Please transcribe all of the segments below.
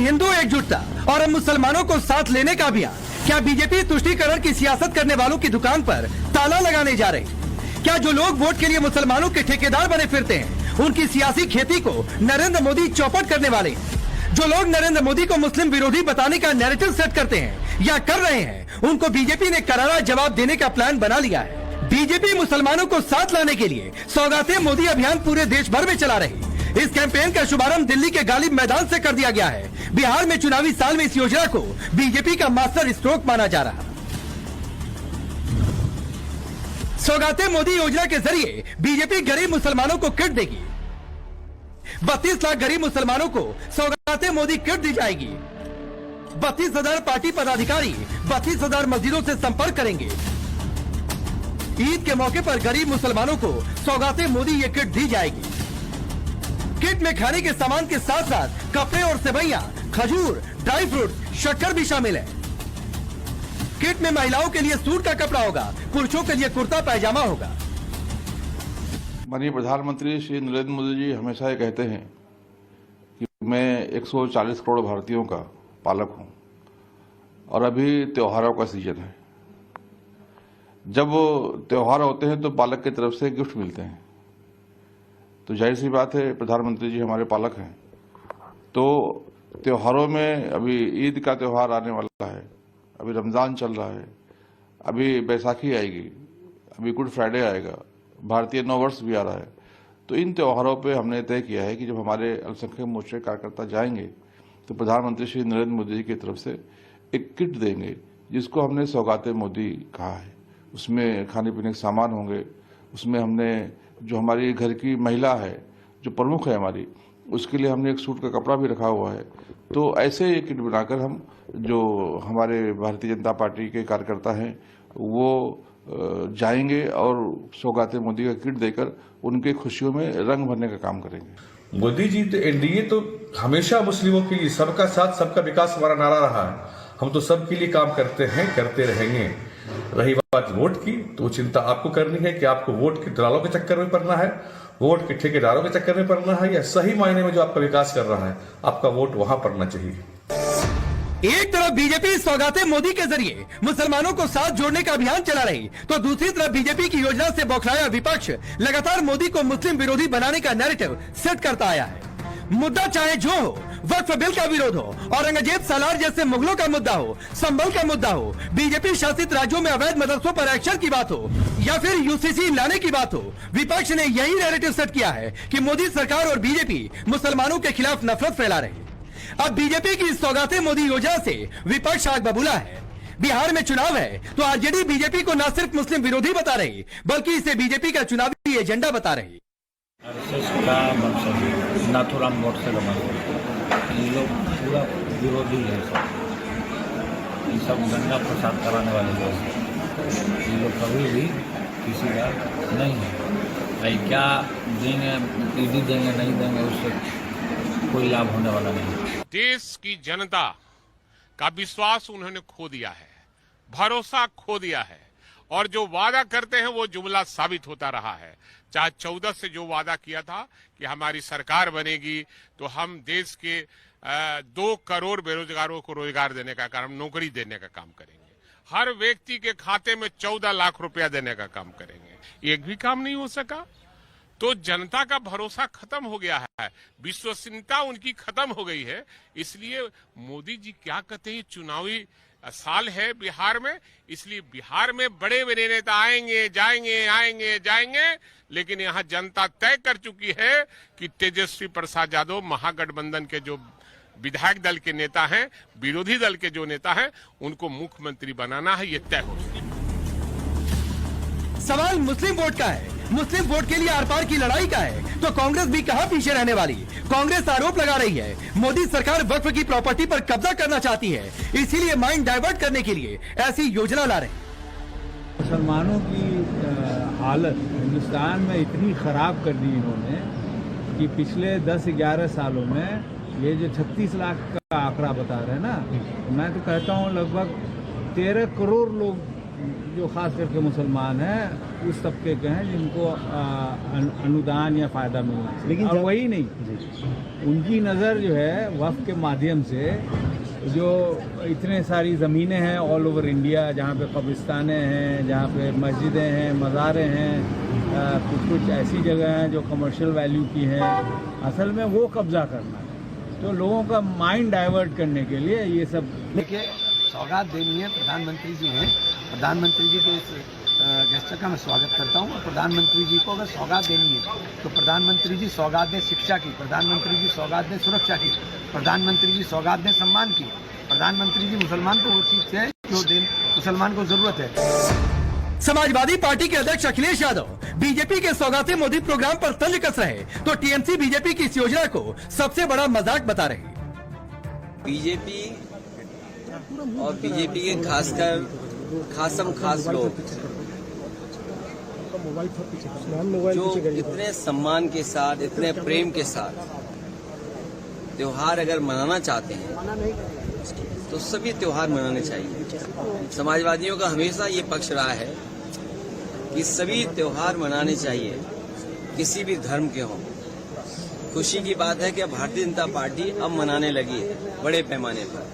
हिंदू एकजुटता और अब मुसलमानों को साथ लेने का अभियान। क्या बीजेपी तुष्टीकरण की सियासत करने वालों की दुकान पर ताला लगाने जा रही? क्या जो लोग वोट के लिए मुसलमानों के ठेकेदार बने फिरते हैं, उनकी सियासी खेती को नरेंद्र मोदी चौपट करने वाले हैं? जो लोग नरेंद्र मोदी को मुस्लिम विरोधी बताने का नैरेटिव सेट करते हैं या कर रहे हैं, उनको बीजेपी ने करारा जवाब देने का प्लान बना लिया है। बीजेपी मुसलमानों को साथ लाने के लिए सौगाते मोदी अभियान पूरे देश भर में चला रही। इस कैंपेन का शुभारंभ दिल्ली के गालिब मैदान से कर दिया गया है। बिहार में चुनावी साल में इस योजना को बीजेपी का मास्टर स्ट्रोक माना जा रहा है। सौगाते मोदी योजना के जरिए बीजेपी गरीब मुसलमानों को किट देगी। 32 लाख गरीब मुसलमानों को सौगाते मोदी किट दी जाएगी। 32,000 पार्टी पदाधिकारी 32,000 मस्जिदों से संपर्क करेंगे। ईद के मौके पर गरीब मुसलमानों को सौगाते मोदी ये किट दी जाएगी। किट में खाने के सामान के साथ साथ कपड़े और सेवैयां, खजूर, ड्राई फ्रूट, शक्कर भी शामिल है। किट में महिलाओं के लिए सूट का कपड़ा होगा, पुरुषों के लिए कुर्ता पैजामा होगा। माननीय प्रधानमंत्री श्री नरेंद्र मोदी जी हमेशा ये कहते हैं कि मैं 140 करोड़ भारतीयों का पालक हूं और अभी त्योहारों का सीजन है। जब त्योहार होते हैं तो पालक की तरफ से गिफ्ट मिलते हैं, तो जाहिर सी बात है प्रधानमंत्री जी हमारे पालक हैं। तो त्योहारों में अभी ईद का त्योहार आने वाला है, अभी रमज़ान चल रहा है, अभी बैसाखी आएगी, अभी गुड फ्राइडे आएगा, भारतीय नववर्ष भी आ रहा है। तो इन त्योहारों पे हमने तय किया है कि जब हमारे अल्पसंख्यक मोर्चे कार्यकर्ता जाएंगे तो प्रधानमंत्री श्री नरेंद्र मोदी जी की तरफ से एक किट देंगे, जिसको हमने सौगाते मोदी कहा है। उसमें खाने पीने के सामान होंगे, उसमें हमने जो हमारी घर की महिला है, जो प्रमुख है हमारी, उसके लिए हमने एक सूट का कपड़ा भी रखा हुआ है। तो ऐसे ये किट बनाकर हम जो हमारे भारतीय जनता पार्टी के कार्यकर्ता हैं वो जाएंगे और सौगाते मोदी का किट देकर उनके खुशियों में रंग भरने का काम करेंगे। मोदी जी तो एनडीए तो हमेशा मुस्लिमों के लिए सबका साथ सबका विकास हमारा नारा रहा है। हम तो सबके लिए काम करते हैं, करते रहेंगे। रही बात वोट की, तो चिंता आपको करनी है कि आपको वोट के दलालों के चक्कर में पड़ना है, वोट के ठेकेदारों के चक्कर में पड़ना है, या सही मायने में जो आपका विकास कर रहा है आपका वोट वहां पड़ना चाहिए। एक तरफ बीजेपी सौगाते मोदी के जरिए मुसलमानों को साथ जोड़ने का अभियान चला रही, तो दूसरी तरफ बीजेपी की योजना से बौखलाया विपक्ष लगातार मोदी को मुस्लिम विरोधी बनाने का नैरेटिव सेट करता आया है। मुद्दा चाहे जो हो, वक्फ बिल का विरोध हो, औरंगजेब सालार जैसे मुगलों का मुद्दा हो, संभल का मुद्दा हो, बीजेपी शासित राज्यों में अवैध मदरसों पर एक्शन की बात हो, या फिर यूसीसी लाने की बात हो, विपक्ष ने यही नैरेटिव सेट किया है कि मोदी सरकार और बीजेपी मुसलमानों के खिलाफ नफरत फैला रही। अब बीजेपी की सौगाते मोदी योजना से विपक्ष आग बबूला है। बिहार में चुनाव है तो आरजेडी बीजेपी को न सिर्फ मुस्लिम विरोधी बता रही, बल्कि इसे बीजेपी का चुनावी एजेंडा बता रही। नाथुराम गोडसे का ये लोग पूरा विरोधी है। ये सब गंदा प्रसाद कराने वाले लोग, ये लोग कभी भी किसी का नहीं है। भाई क्या देंगे, ईडी देंगे नहीं देंगे, उससे कोई लाभ होने वाला नहीं। देश की जनता का विश्वास उन्होंने खो दिया है, भरोसा खो दिया है, और जो वादा करते हैं वो जुमला साबित होता रहा है। चाहे 14 से जो वादा किया था कि हमारी सरकार बनेगी तो हम देश के 2 करोड़ बेरोजगारों को रोजगार देने का काम, नौकरी देने का काम करेंगे, हर व्यक्ति के खाते में 14 लाख रुपया देने का काम करेंगे, एक भी काम नहीं हो सका। तो जनता का भरोसा खत्म हो गया है, विश्वसनीयता उनकी खत्म हो गई है। इसलिए मोदी जी क्या कहते हैं, चुनावी साल है बिहार में, इसलिए बिहार में बड़े बड़े नेता आएंगे जाएंगे, आएंगे जाएंगे, लेकिन यहाँ जनता तय कर चुकी है कि तेजस्वी प्रसाद यादव महागठबंधन के जो विधायक दल के नेता हैं, विरोधी दल के जो नेता हैं, उनको मुख्यमंत्री बनाना है, ये तय हो चुका है। सवाल मुस्लिम वोट का है, मुस्लिम वोट के लिए आर पार की लड़ाई का है, तो कांग्रेस भी कहां पीछे रहने वाली। कांग्रेस आरोप लगा रही है मोदी सरकार वक्फ की प्रॉपर्टी पर कब्जा करना चाहती है, इसीलिए माइंड डाइवर्ट करने के लिए ऐसी योजना ला रही। मुसलमानों की हालत हिंदुस्तान में इतनी खराब कर दी इन्होंने कि पिछले 10-11 सालों में ये जो 36 लाख का आंकड़ा बता रहे हैं ना, मैं तो कहता हूँ लगभग 13 करोड़ लोग जो खास करके मुसलमान हैं उस तबके के हैं जिनको अनुदान या फ़ायदा मिलना चाहिए। लेकिन और वही नहीं, उनकी नज़र जो है वफ़ के माध्यम से जो इतने सारी ज़मीनें हैं ऑल ओवर इंडिया, जहाँ पे कब्रिस्तानें हैं, जहाँ पे मस्जिदें हैं, मज़ारें हैं, कुछ ऐसी जगह हैं जो कमर्शियल वैल्यू की हैं, असल में वो कब्ज़ा करना है। तो लोगों का माइंड डाइवर्ट करने के लिए ये सब देखिए, सौगात देनी है, प्रधानमंत्री जी हैं, प्रधानमंत्री जी के इस गेस्टर का मैं स्वागत करता हूँ। और प्रधानमंत्री जी को अगर सौगात देनी है तो प्रधानमंत्री जी सौगात दें शिक्षा की, प्रधानमंत्री जी सौगात दें सुरक्षा की, प्रधानमंत्री जी सौगात दें सम्मान की, प्रधानमंत्री जी मुसलमान को वो चीज है जो मुसलमान को जरूरत है। समाजवादी पार्टी के अध्यक्ष अखिलेश यादव बीजेपी के सौगाते मोदी प्रोग्राम पर तंज कस रहे तो टीएमसी बीजेपी की इस योजना को सबसे बड़ा मजाक बता रही। बीजेपी और बीजेपी के खासकर खास लोग जो इतने सम्मान के साथ, इतने प्रेम के साथ त्योहार अगर मनाना चाहते हैं तो सभी त्योहार मनाने चाहिए। समाजवादियों का हमेशा ये पक्ष रहा है कि सभी त्योहार मनाने चाहिए, किसी भी धर्म के हों। खुशी की बात है कि भारतीय जनता पार्टी अब मनाने लगी है बड़े पैमाने पर,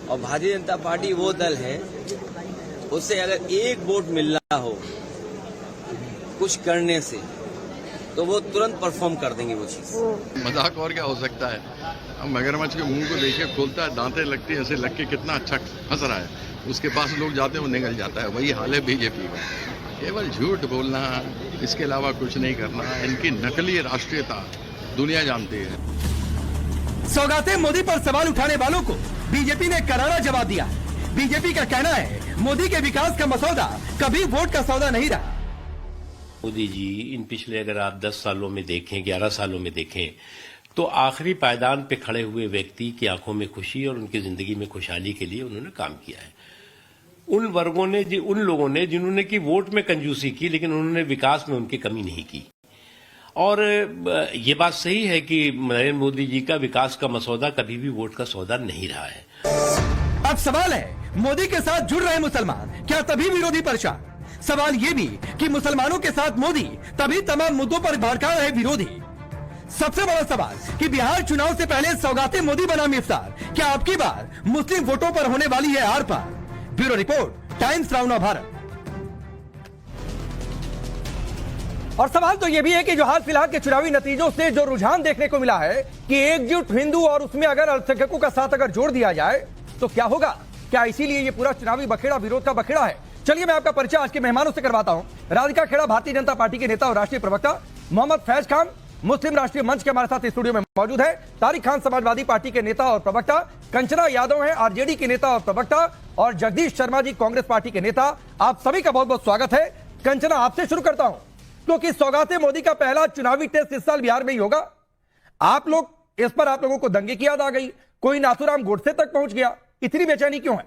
और भारतीय जनता पार्टी वो दल है उससे अगर एक वोट मिलना हो कुछ करने से तो वो तुरंत परफॉर्म कर देंगे वो चीज। मजाक और क्या हो सकता है। अब मगरमच्छ के मुंह को देखिए, खोलता है, दांतें लगती है, ऐसे लग के कितना अच्छा हंस रहा है, उसके पास लोग जाते हैं वो निकल जाता है। वही हाल है बीजेपी का, केवल झूठ बोलना, इसके अलावा कुछ नहीं करना। इनकी नकली राष्ट्रीयता दुनिया जानती है। सौगाते मोदी पर सवाल उठाने वालों को बीजेपी ने करारा जवाब दिया। बीजेपी का कहना है मोदी के विकास का मसौदा कभी वोट का सौदा नहीं रहा। मोदी जी इन पिछले अगर आप 10 सालों में देखें, 11 सालों में देखें तो आखिरी पायदान पे खड़े हुए व्यक्ति की आंखों में खुशी और उनकी जिंदगी में खुशहाली के लिए उन्होंने काम किया है। उन लोगों ने जिन्होंने कि वोट में कंजूसी की, लेकिन उन्होंने विकास में उनकी कमी नहीं की। और ये बात सही है कि नरेंद्र मोदी जी का विकास का मसौदा कभी भी वोट का सौदा नहीं रहा है। अब सवाल है, मोदी के साथ जुड़ रहे मुसलमान क्या तभी विरोधी परेशान? सवाल ये भी कि मुसलमानों के साथ मोदी तभी तमाम मुद्दों पर भड़का रहे विरोधी। सबसे बड़ा सवाल कि बिहार चुनाव से पहले सौगाते मोदी बना मिफ्तार, क्या आपकी बार मुस्लिम वोटों पर होने वाली है आर पार? Bureau report, Times Now Bharat. और सवाल तो यह भी है कि जो हाल फिलहाल के चुनावी नतीजों से जो रुझान देखने को मिला है कि एकजुट हिंदू और उसमें अगर अल्पसंख्यकों का साथ अगर जोड़ दिया जाए तो क्या होगा? क्या इसीलिए ये पूरा चुनावी बखेड़ा विरोध का बखेड़ा है? चलिए मैं आपका परिचय आज के मेहमानों से करवाता हूं। राधिका खेड़ा भारतीय जनता पार्टी के नेता और राष्ट्रीय प्रवक्ता, मोहम्मद फैज खान मुस्लिम राष्ट्रीय मंच के हमारे साथ स्टूडियो में मौजूद है, तारिक खान समाजवादी पार्टी के नेता और प्रवक्ता, कंचना यादव है आरजेडी के नेता और प्रवक्ता, और जगदीश शर्मा जी कांग्रेस पार्टी के नेता। आप सभी का बहुत बहुत स्वागत है। कंचना, आपसे शुरू करता हूं क्योंकि सौगाते मोदी का पहला चुनावी टेस्ट इस साल बिहार में ही होगा। आप लोगों को दंगे की याद आ गई, कोई नाथुराम गोडसे तक पहुंच गया, इतनी बेचैनी क्यों है?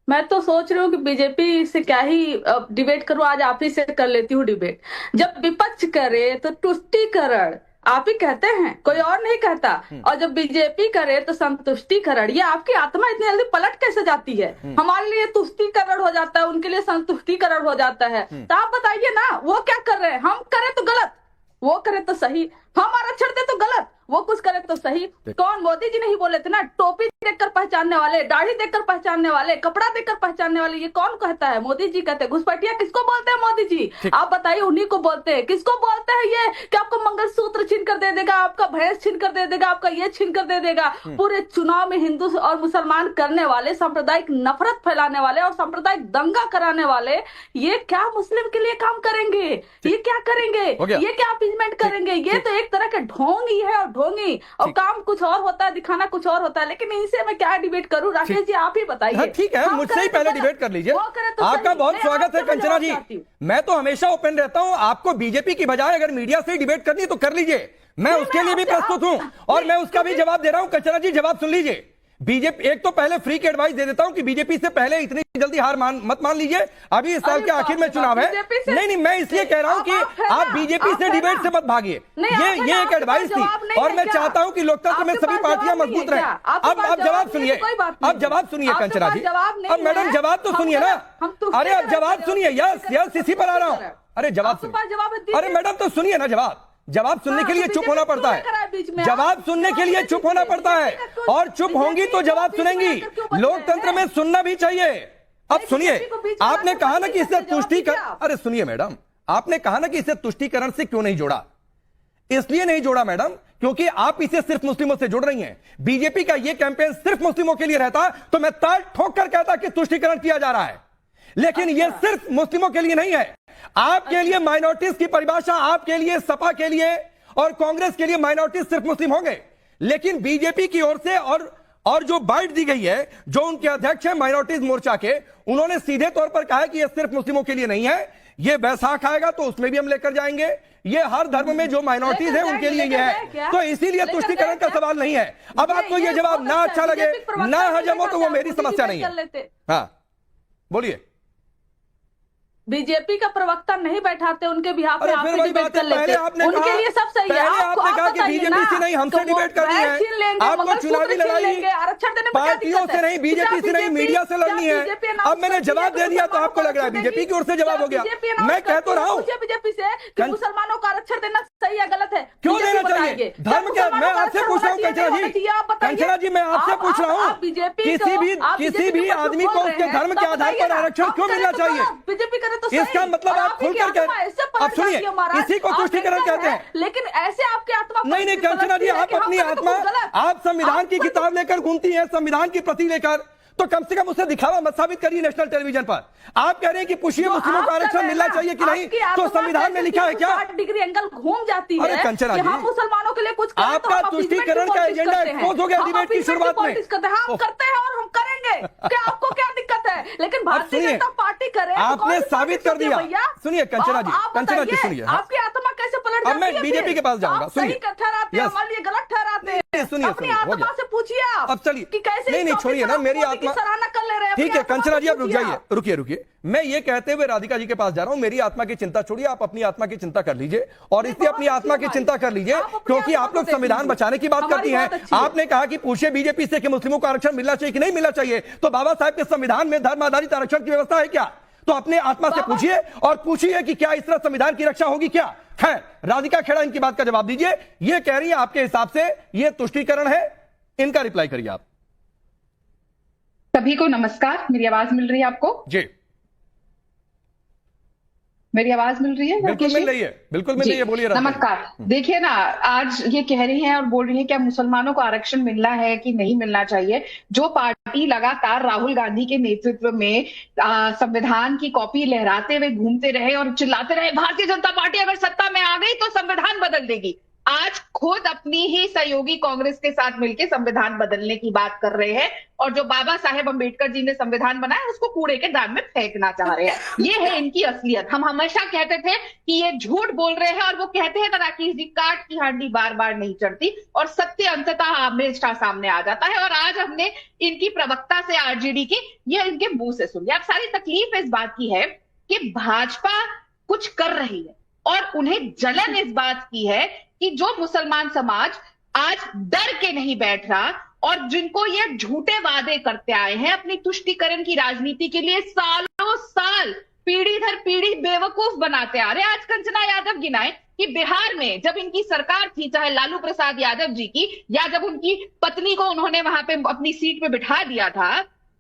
मैं तो सोच रही हूँ कि बीजेपी से क्या ही डिबेट करूं, आज आप ही से कर लेती हूँ डिबेट। जब विपक्ष करे तो तुष्टीकरण आप ही कहते हैं, कोई और नहीं कहता, और जब बीजेपी करे तो संतुष्टीकरण। ये आपकी आत्मा इतनी जल्दी पलट कैसे जाती है? हमारे लिए तुष्टीकरण हो जाता है, उनके लिए संतुष्टीकरण हो जाता है। तो आप बताइए ना, वो क्या कर रहे हैं? हम करें तो गलत, वो करे तो सही, हम आरक्षण दे तो गलत, वो कुछ करे तो सही। कौन मोदी जी नहीं बोले थे ना, टोपी देखकर पहचानने वाले, दाढ़ी देखकर पहचानने वाले, कपड़ा देखकर पहचानने वाले, ये कौन कहता है? मोदी जी कहते हैं। घुसपैठिया किसको बोलते हैं? मोदी जी। आप बताइए, उन्हीं को बोलते हैं। किसको बोलते हैं ये कि आपको मंगलसूत्र छीन कर दे देगा, आपका भैंस छीन कर दे देगा, आपका ये छीन कर दे देगा? पूरे चुनाव में हिंदू और मुसलमान करने वाले, सांप्रदायिक नफरत फैलाने वाले और सांप्रदायिक दंगा कराने वाले, ये क्या मुस्लिम के लिए काम करेंगे? ये क्या करेंगे? ये क्या अपीजमेंट करेंगे? ये तो एक तरह के ढोंग ही है, और ढोंगी, और काम कुछ और होता है, दिखाना कुछ और होता है। लेकिन इनसे मैं क्या डिबेट करूं? राकेश जी आप ही बताइए। ठीक है, मुझसे ही पहले डिबेट कर लीजिए। आपका बहुत स्वागत है कंचना जी। मैं तो हमेशा ओपन रहता हूं, आपको बीजेपी की बजाय अगर मीडिया से डिबेट करनी तो कर लीजिए, मैं उसके लिए भी प्रस्तुत हूं और मैं उसका भी जवाब दे रहा हूं। कंचना जी जवाब सुन लीजिए, बीजेपी, एक तो पहले फ्री की एडवाइस दे देता हूं कि बीजेपी से पहले इतनी जल्दी हार मत मान लीजिए। अभी इस साल के आखिर में चुनाव है। नहीं, मैं इसलिए कह रहा हूं कि आप बीजेपी से डिबेट से मत भागिए। ये एक एडवाइस थी और मैं चाहता हूं कि लोकतंत्र में सभी पार्टियां मजबूत रहें। अब जवाब सुनिए, अब जवाब सुनिए कंचना जी। अब मैडम जवाब तो सुनिए ना। अरे अब जवाब सुनिए। यस इसी पर आ रहा हूं। अरे जवाब सुनिए। अरे मैडम तो सुनिए ना जवाब। जवाब सुनने के लिए चुप होना पड़ता है। जवाब सुनने के लिए चुप होना पड़ता है और चुप होंगी तो जवाब सुनेंगी। लोकतंत्र में सुनना भी चाहिए। अब सुनिए, आपने कहा ना कि इससे तुष्टीकरण, अरे सुनिए मैडम, आपने कहा ना कि इसे तुष्टीकरण से क्यों नहीं जोड़ा। इसलिए नहीं जोड़ा मैडम क्योंकि आप इसे सिर्फ मुस्लिमों से जोड़ रही हैं। बीजेपी का यह कैंपेन सिर्फ मुस्लिमों के लिए रहता तो मैं ताल ठोक कर कहता कि तुष्टीकरण किया जा रहा है, लेकिन यह सिर्फ मुस्लिमों के लिए नहीं है। आपके लिए माइनॉरिटीज की परिभाषा, आपके लिए सपा के लिए और कांग्रेस के लिए माइनॉरिटीज सिर्फ मुस्लिम होंगे, लेकिन बीजेपी की ओर से और जो बाइट दी गई है, जो उनके अध्यक्ष है माइनॉरिटीज मोर्चा के, उन्होंने सीधे तौर पर कहा है कि यह सिर्फ मुस्लिमों के लिए नहीं है। यह बैसाख आएगा तो उसमें भी हम लेकर जाएंगे। ये हर धर्म में जो माइनॉरिटीज है उनके लिए यह है, तो इसीलिए तुष्टीकरण का सवाल नहीं है। अब आपको यह जवाब ना अच्छा लगे, ना हजम हो, तो वो मेरी समस्या नहीं है। हाँ बोलिए। बीजेपी का प्रवक्ता नहीं बैठाते, उनके बिहाफ पे आप डिबेट कर लेते, उनके लिए सब सही है। आपने कहा कि बीजेपी से नहीं हमसे डिबेट करनी है, आपको चुनावी लड़ाई पार्टियों से नहीं, बीजेपी से नहीं, मीडिया से लड़नी है। अब मैंने जवाब दे दिया तो आपको लग रहा है बीजेपी की ओर से जवाब हो गया। मैं कह तो रहा हूँ बीजेपी से कि मुसलमानों को आरक्षण देना सही है गलत है, क्यों देना चाहिए? धर्म क्या? मैं आपसे पूछ रहा हूँ कंचना जी, मैं आपसे पूछ रहा हूँ किसी भी आदमी को उसके धर्म के आधार पर आरक्षण क्यों मिलना चाहिए? बीजेपी तो इसका मतलब आप खुलकर कह, अब सुनिए, इसी को तुष्टीकरण कहते हैं। लेकिन ऐसे आपके आत्मा नहीं कंचना जी, आप अपनी आत्मा, आप संविधान की किताब लेकर घूमती हैं, संविधान की प्रति लेकर, तो कम से कम उसे दिखावा मत साबित करिए नेशनल टेलीविजन पर। आप कह रहे हैं कि पूछिए मुस्लिमों को आरक्षण मिलना चाहिए कि नहीं, तो संविधान में लिखा है क्या? 60 डिग्री एंगल घूम जाती है। अरे कंचना जी, हम मुसलमानों के लिए कुछ आपका तुष्टीकरण का एजेंडा एक्सपोज हो गया डिबेट की शुरुआत में। हम करते हैं और हम करेंगे, क्या आपको क्या दिक्कत है? लेकिन भारतीय जनता पार्टी करे, आपने साबित कर दिया। सुनिए कंचना जी सुनिए, आपकी आत्मा कैसे पलट जाती है? अब मैं बीजेपी के पास जाऊंगा। सुनिए, ठहराते हैं, हमारे लिए गलत ठहराते हैं। सुनिए अपनी आत्मा से पूछिए आप। अब चलिए, कि कैसे नहीं छोड़िए ना, मेरी आत्मा सराहना कर ले रहे हैं। ठीक है कंचना जी, आप रुक जाइए, रुकिए। मैं ये कहते हुए राधिका जी के पास जा रहा हूं, मेरी आत्मा की चिंता छोड़िए, आप अपनी आत्मा की चिंता कर लीजिए और इसलिए अपनी आत्मा की चिंता कर लीजिए क्योंकि आप लोग संविधान बचाने की बात करती हैं। आपने कहा कि पूछिए बीजेपी से कि मुस्लिमों को आरक्षण मिलना चाहिए कि नहीं मिलना चाहिए, तो बाबा साहब के संविधान में धर्म आधारित आरक्षण की व्यवस्था है क्या? तो अपने आत्मा से पूछिए और पूछिए कि क्या इस तरह संविधान की रक्षा होगी क्या? खैर, राधिका खेड़ा इनकी बात का जवाब दीजिए। ये कह रही है आपके हिसाब से ये तुष्टीकरण है, इनका रिप्लाई करिए आप। सभी को नमस्कार, मेरी आवाज मिल रही है आपको? जी, मेरी आवाज मिल रही है? बिल्कुल मिल रही है, बिल्कुल मिल रही है, बोलिए। नमस्कार। देखिए ना, आज ये कह रही हैं और बोल रही हैं क्या मुसलमानों को आरक्षण मिलना है कि नहीं मिलना चाहिए। जो पार्टी लगातार राहुल गांधी के नेतृत्व में संविधान की कॉपी लहराते हुए घूमते रहे और चिल्लाते रहे भारतीय जनता पार्टी अगर सत्ता में आ गई तो संविधान बदल देगी, आज खुद अपनी ही सहयोगी कांग्रेस के साथ मिलकर संविधान बदलने की बात कर रहे हैं और जो बाबा साहेब अंबेडकर जी ने संविधान बनाया उसको कूड़े के दान में फेंकना चाह रहे हैं। ये है इनकी असलियत। हम हमेशा कहते थे कि ये झूठ बोल रहे हैं और वो कहते हैं ना कि जी काट की हांडी बार बार नहीं चढ़ती और सत्य अंततः हमेशा सामने आ जाता है। और आज हमने इनकी प्रवक्ता से आरजेडी की ये इनके मुंह से सुनी। अब सारी तकलीफ इस बात की है कि भाजपा कुछ कर रही है और उन्हें जलन इस बात की है कि जो मुसलमान समाज आज डर के नहीं बैठ रहा और जिनको ये झूठे वादे करते आए हैं अपनी तुष्टीकरण की राजनीति के लिए सालों साल पीढ़ी दर पीढ़ी बेवकूफ बनाते आ रहे। आज कंचना यादव गिनाए कि बिहार में जब इनकी सरकार थी, चाहे लालू प्रसाद यादव जी की या जब उनकी पत्नी को उन्होंने वहां पे अपनी सीट पे बिठा दिया था,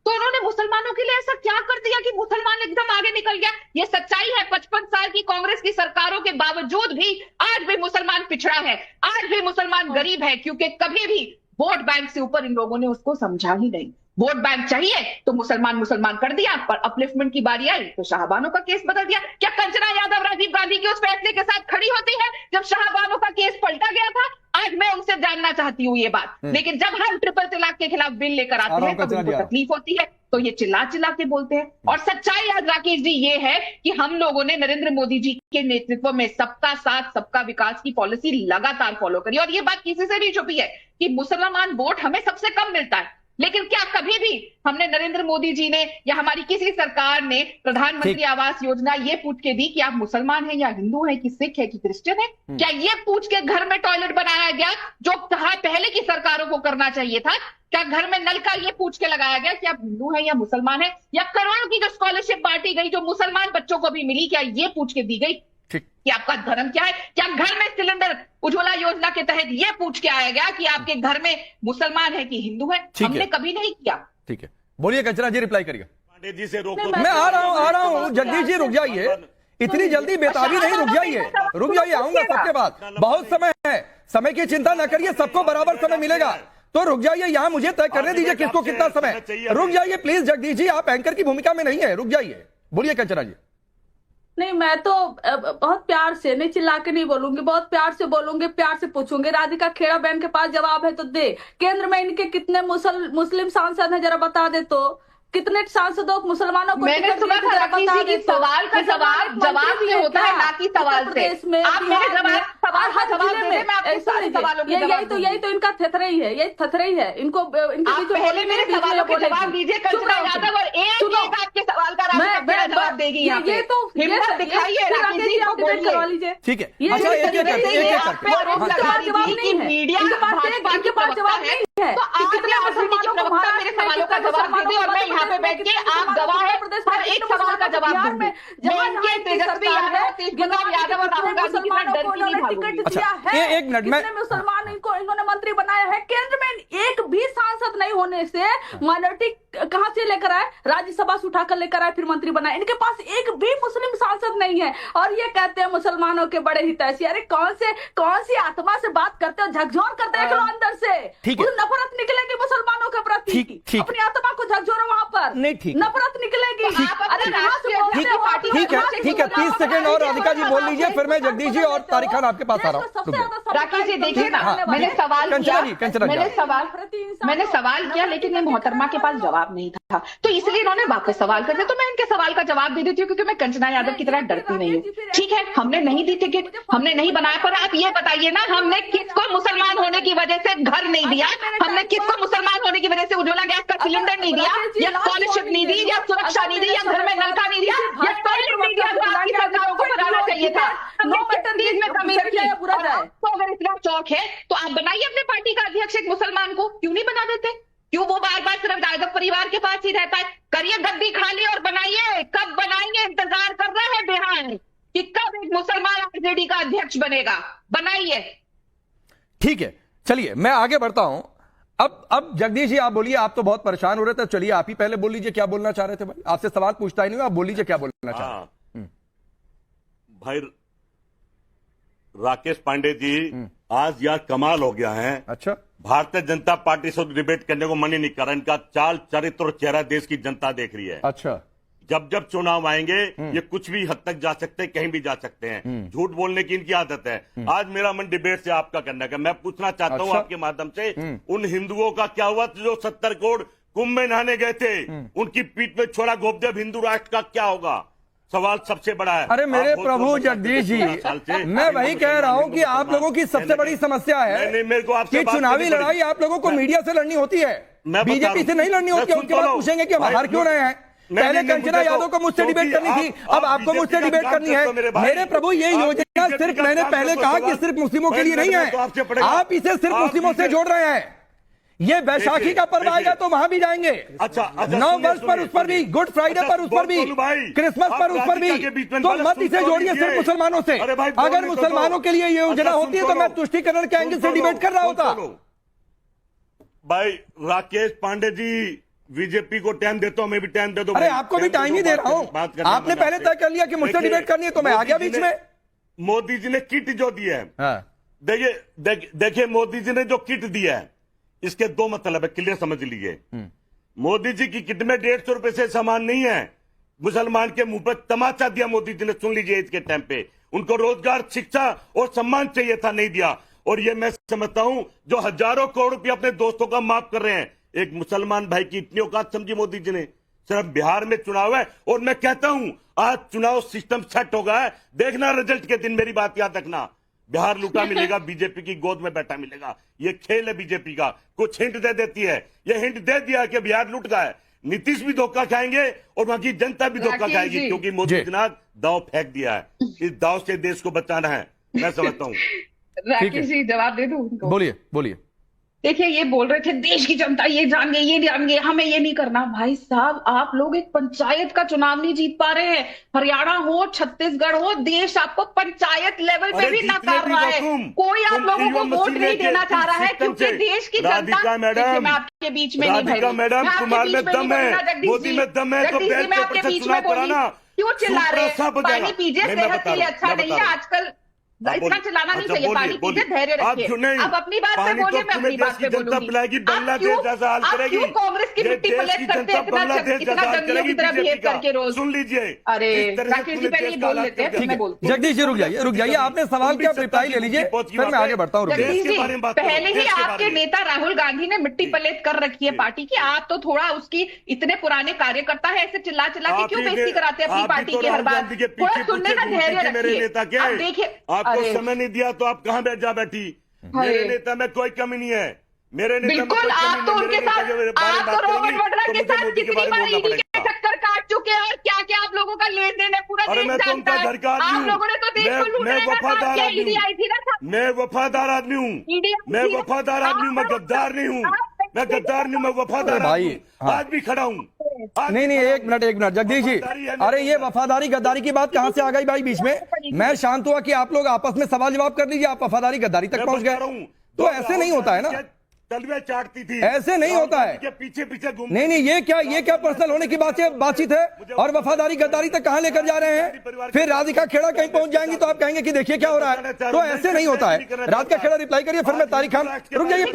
तो उन्होंने मुसलमानों के लिए ऐसा क्या कर दिया कि मुसलमान एकदम आगे निकल गया। ये सच्चाई है। 55 साल की कांग्रेस की सरकारों के बावजूद भी आज भी मुसलमान पिछड़ा है, आज भी मुसलमान गरीब है, क्योंकि कभी भी वोट बैंक से ऊपर इन लोगों ने उसको समझा ही नहीं। वोट बैंक चाहिए तो मुसलमान कर दिया, पर अपलिफ्टमेंट की बारी आई तो शाहबानो का केस बदल दिया। क्या कंचना यादव राजीव गांधी के उस फैसले के साथ खड़ी होती है जब शाहबानो का केस पलटा गया था? आज मैं उनसे जानना चाहती हूँ ये बात। लेकिन जब हम ट्रिपल तलाक के खिलाफ बिल लेकर आते हैं तब उनको तकलीफ होती है, तो ये चिल्ला के बोलते हैं। और सच्चाई आज राकेश जी ये है कि हम लोगों ने नरेंद्र मोदी जी के नेतृत्व में सबका साथ सबका विकास की पॉलिसी लगातार फॉलो करी और ये बात किसी से नहीं छुपी है कि मुसलमान वोट हमें सबसे कम मिलता है, लेकिन क्या कभी भी हमने नरेंद्र मोदी जी ने या हमारी किसी सरकार ने प्रधानमंत्री आवास योजना ये पूछ के दी कि आप मुसलमान हैं या हिंदू हैं कि सिख है कि क्रिश्चियन है? क्या ये पूछ के घर में टॉयलेट बनाया गया जो कहा पहले की सरकारों को करना चाहिए था? क्या घर में नल का ये पूछ के लगाया गया कि आप हिंदू हैं या मुसलमान हैं? या करोड़ों की जो स्कॉलरशिप बांटी गई जो मुसलमान बच्चों को भी मिली, क्या ये पूछ के दी गई कि आपका धर्म क्या है? क्या घर में सिलेंडर उज्ज्वला योजना के तहत यह पूछ के आया गया कि आपके घर में मुसलमान है कि हिंदू है? हमने कभी नहीं किया। ठीक है, बोलिए कंचना जी, रिप्लाई करिए। पांडे जी से रोको। मैं आ रहा हूं जगदीश जी, रुक जाइए, इतनी जल्दी बेताबी नहीं, रुक जाइए, आऊंगा सबके बाद, बहुत समय है, समय की चिंता न करिए, सबको बराबर समय मिलेगा, तो रुक जाइए, यहाँ मुझे तय करने दीजिए किसको कितना समय। रुक जाइए प्लीज जगदीश जी, आप एंकर की भूमिका में नहीं है, रुक जाइए, बोलिए कंचना जी। नहीं, मैं तो बहुत प्यार से, नहीं चिल्ला के नहीं बोलूंगी, बहुत प्यार से बोलूंगी, प्यार से पूछूंगी। राधिका खेड़ा बहन के पास जवाब है तो दे। केंद्र में इनके कितने मुस्लिम सांसद हैं, जरा बता दे तो। कितने सांसदों मुसलमानों को मैंने सुना था राकेश जी की सवाल का जवाब से होता है, ना कि सवाल से। आप मेरे सवाल का जवाब दे दें, मैं आपके सारे सवालों के जवाब दूंगी। यही तो इनका थथरई है, यही थथरई है इनको। आप पहले मेरे सवालों के जवाब दीजिए कंचना यादव, और एक आपके सवाल का जवाब देगी। ये तो हिम्मत दिखाइए राकेश जी को, करवा लीजिए। ठीक है, अच्छा मीडिया भाजपा के पास जवाब नहीं है, तो आप मेरे सवालों का जवाब दे दें और मैं यहाँ पे बैठ के आप गवाह है हर एक सवाल का जवाब दूंगी। तेजस्वी यादव, तेजप्रताप यादव और राहुल गांधी की तरह डर की नहीं भागूंगी। अच्छा, एक मिनट में मुसलमान इन्होंने मंत्री बनाया है। केंद्र में एक भी सांसद नहीं होने से माइनॉरिटी कहां से लेकर आए, राज्यसभा से उठाकर लेकर आए, फिर मंत्री बनाए। इनके पास एक भी मुस्लिम सांसद नहीं है और ये कहते हैं मुसलमानों के बड़े हितैषी। अरे कौन सी आत्मा से बात करते हो, झकझोर करते हैं अंदर से, नफरत निकलेगी मुसलमानों के प्रति, अपनी आत्मा को झकझोरो वहां पर, नहीं ठीक, नफरत निकलेगी। ठीक है, 30 सेकंड और राधिका जी बोल लीजिए, फिर मैं जगदीश जी और तारिक खान आपके पास आ रहा हूँ। राकेश जी देखिए ना, मैंने सवाल किया लेकिन ये मोहतरमा के पास जवाब नहीं था, तो इसलिए इन्होंने वापस सवाल कर दिया, तो मैं इनके सवाल का जवाब दे देती हूँ क्योंकि मैं कंचना यादव की तरह डरती नहीं हूँ। ठीक है, हमने नहीं दी टिकट, हमने नहीं बनाया, पर आप ये बताइए ना, हमने किसको मुसलमान होने की वजह से घर नहीं दिया, हमने किसको मुसलमान होने की वजह से उज्ज्वला गैस का सिलेंडर नहीं दिया, या स्कॉलरशिप नहीं दी, या सुरक्षा नहीं दी, या घर में नलका नहीं दिया, या टॉयलेट नहीं दिया, जो आपकी सरकारों को बनाना चाहिए था। तो अगर इतना शौक है तो आप बनाइए अपने पार्टी का अध्यक्ष एक मुसलमान को, क्यों नहीं बना देते? क्यों वो बार बार सिर्फ यादव परिवार के पास ही रहता है? करिए गद्दी खाली और बनाइए। कब बनाएंगे? इंतजार कर रहे हैं बिहार कि कब एक मुसलमान आरजेडी का अध्यक्ष बनेगा, बनाइए। ठीक है, चलिए मैं आगे बढ़ता हूं। अब जगदीश जी आप बोलिए, आप तो बहुत परेशान हो रहे थे, चलिए आप ही पहले बोल लीजिए क्या बोलना चाह रहे थे। भाई आपसे सवाल पूछता ही नहीं, आप बोल लीजिए क्या बोलना चाह रहे थे। भाई राकेश पांडे जी, आज यार कमाल हो गया है। अच्छा, भारतीय जनता पार्टी से डिबेट करने को मन ही नहीं कर रहा, इनका चाल चरित्र और चेहरा देश की जनता देख रही है। अच्छा, जब चुनाव आएंगे ये कुछ भी हद तक जा सकते हैं, कहीं भी जा सकते हैं। झूठ बोलने की इनकी आदत है। आज मेरा मन डिबेट से आपका करने का, मैं पूछना चाहता हूं आपके माध्यम से, उन हिंदुओं का क्या हुआ जो 70 करोड़ कुंभ में नहाने गए थे, उनकी पीठ में छोड़ा गोपदेव हिंदू राष्ट्र का क्या होगा? सवाल सबसे बड़ा है। अरे मेरे प्रभु जगदीश जी, मैं वही कह रहा हूं कि आप लोगों की सबसे बड़ी समस्या है मेरे को आपसे चुनावी लड़ाई आप लोगों को मीडिया से लड़नी होती है, बीजेपी से नहीं लड़नी होती है। उनके बाद पूछेंगे कि हम हार क्यों रहे हैं। पहले कंचना यादव को मुझसे डिबेट करनी थी, अब आपको मुझसे डिबेट करनी है। मेरे प्रभु ये योजना सिर्फ, मैंने पहले कहा कि सिर्फ मुस्लिमों के लिए नहीं है, आप इसे सिर्फ मुस्लिमों से जोड़ रहे हैं। ये बैसाखी का पर्व आएगा तो वहां भी जाएंगे। अच्छा, 9 वर्ष पर उस पर भी, गुड फ्राइडे पर उस पर भी, क्रिसमस पर उस पर भी, तो मत इसे जोड़िए सिर्फ मुसलमानों से। अगर मुसलमानों के लिए ये योजना होती है तो मैं तुष्टीकरण के एंगल से डिबेट कर रहा होता। भाई राकेश पांडे जी, बीजेपी को टाइम देता हूं, मैं भी टाइम दे दो। अरे आपको भी टाइम ही दे रहा हूं, आपने पहले तय कर लिया कि मुझसे डिबेट करनी है तो मैं आ गया बीच में। मोदी जी ने किट जो दी है, देखिए मोदी जी ने जो किट दिया है इसके 2 मतलब है, क्लियर समझ लीजिए। मोदी जी की किट में 150 रुपए से सामान नहीं है। मुसलमान के मुंह पर तमाचा दिया मोदी जी ने, सुन लीजिए इसके टाइम पे। उनको रोजगार, शिक्षा और सम्मान चाहिए था, नहीं दिया। और ये मैं समझता हूं जो हजारों करोड़ रुपए अपने दोस्तों का माफ कर रहे हैं, एक मुसलमान भाई की इतनी औकात समझी मोदी जी ने। सिर्फ बिहार में चुनाव है और मैं कहता हूं आज चुनाव सिस्टम सेट हो गया है, देखना रिजल्ट के दिन, मेरी बात याद रखना। बिहार लूटा मिलेगा, बीजेपी की गोद में बैठा मिलेगा। ये खेल है बीजेपी का, कुछ हिंट दे देती है। ये हिंट दे दिया कि बिहार लूट गया है, नीतीश भी धोखा खाएंगे और वहां की जनता भी धोखा खाएगी, क्योंकि मोदी जी ने दाव फेंक दिया है। इस दाव से देश को बचाना है, मैं समझता हूँ। राकेश जी जवाब दे दो उनको। बोलिए बोलिए। देखिए, ये बोल रहे थे देश की जनता ये जान गई, हमें ये नहीं करना। भाई साहब, आप लोग एक पंचायत का चुनाव नहीं जीत पा रहे हैं। हरियाणा हो, छत्तीसगढ़ हो, देश आपको पंचायत लेवल पे भी नकार रहा है। कोई आप लोगों को वोट नहीं देना चाह रहा है, क्योंकि देश की जनता। मैं आपके बीच में नहीं भरी, मैडम, तुम्हारे में दम है, मोदी में दम है, तो मैं आपके बीच में बोली, क्यों चिल्ला रहे हैं? पानी पीजिए, सेहत के लिए अच्छा नहीं है आजकल। इतना चिल्लाना नहीं चाहिए, पानी पीजिए, धैर्य रखिए। आप अपनी बात पे बोलिए, मैं अपनी बात पे बोलूंगी। आप क्यों कांग्रेस की मिट्टी पलट करते हैं इतना दंगों की तरह बिहेव करके रोज? सुन लीजिए। अरे राकेश जी पहले बोल लेते हैं, मैं बोलती हूँ। जगदीश जी रुक जाइए, आपने सवाल की आप रिप्लाई ले लीजिए, फिर मैं आगे बढ़ता हूँ। जगदीश जी, पहले ही आपके नेता राहुल गांधी ने मिट्टी पलट कर रखी है पार्टी की। आप तो थोड़ा उसकी इतने पुराने कार्यकर्ता है, ऐसे चिल्ला चिल्ला के क्यों बेइज्जती कराते हैं अपनी पार्टी की हर बात? थोड़ा सुनने का धैर्य रखिए। आप देखिए, आपको समय नहीं दिया तो आप कहां बैठ जा बैठी? मेरे नेता में कोई कमी नहीं है, मेरे नेता बिल्कुल। आप तो उनके साथ, आप तो रॉबर्ट वाड्रा के साथ कितनी बार ईडी के चक्कर काट चुके हैं और क्या क्या आप लोगों का लेन देन है पूरा देश जानता है। आप लोगों ने तो देश को लूटने का काम किया। ईडी आई थी ना, मैं वफादार आदमी हूँ, मैं वफादार आदमी हूँ, मैं गद्दार नहीं हूँ, मैं गद्दार नहीं, मैं वफादार भाई। आज भी खड़ा हूँ। नहीं, एक मिनट जगदीश जी, अरे ये वफादारी गद्दारी की बात कहां से आ गई भाई बीच में? मैं शांत हुआ कि आप लोग आपस में सवाल जवाब कर लीजिए, आप वफादारी गद्दारी तक पहुंच गए, तो ऐसे नहीं होता है ना, तलवे चाटती थी, ऐसे नहीं होता है। पीछे पीछे घूम, नहीं, ये क्या पर्सनल होने की बातचीत है? और वफादारी गद्दारी तक कहां लेकर जा रहे हैं? फिर राधिका खेड़ा कहीं पहुंच जाएंगी तो आप कहेंगे कि देखिए क्या हो रहा है, तो ऐसे नहीं होता है। राधिका खेड़ा रिप्लाई करिए, फिर मैं तारिक खान। रुक जाइए